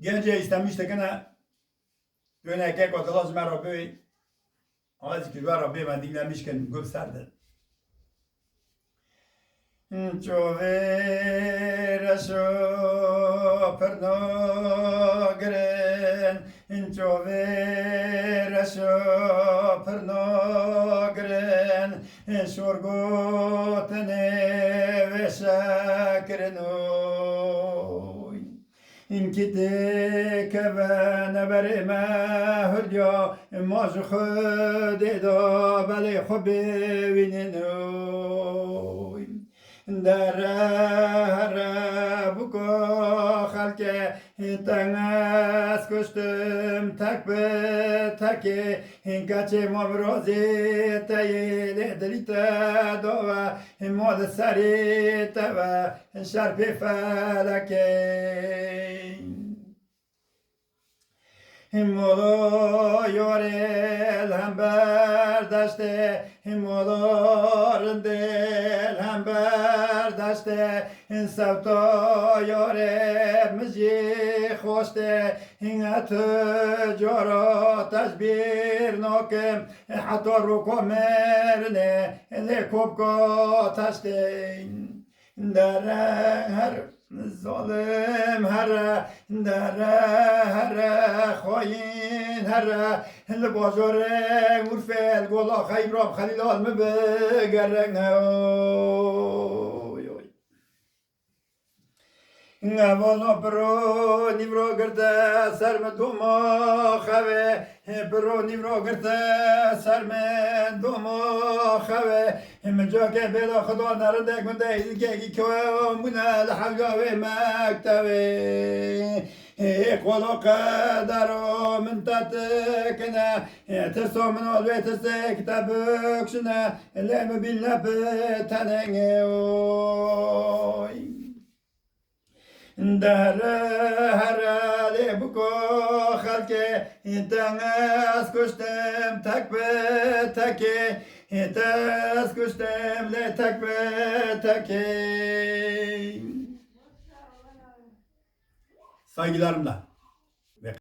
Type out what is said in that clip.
Gence istemiştik gene döneke katılaz merhaba az ki merhaba ben dinlemişken gösterdi. Chovere so pernogren, chovere so pernogren, sorgotene vesakrenoi. İnkide kevene berime hülya maz khode da beli khubevinin dere buko halke tangas kostüm takbe taki kaçe mavrozi tayele delita dova mod sarita ve şarpi falake Himolo yorel hem berdeste Himolo rindel hem berdeste Sevto yore mzi خوشته هنگت جارا تجبیر نکم حتی رو کمرنه لکوب کا تشتین در هر ظالم هر در هر خاین هر البازار ورفل گلا خیبرام خلیل آلمه بگرنگ Navalo pro nivro gerta sarme domo khave pro nivro gerta sarme domo khave mjoke bela khada narde kunde ilke ko muna alhaga ve maktabe قولو قدرو من تاتكنا ترسو من البيت كتابك شنا اللي مبينا بتنغوي در هر بکو خلکه تنگس کشتم تک به تکه تنگس کشتم لی تک به تکه. Saygılarımla.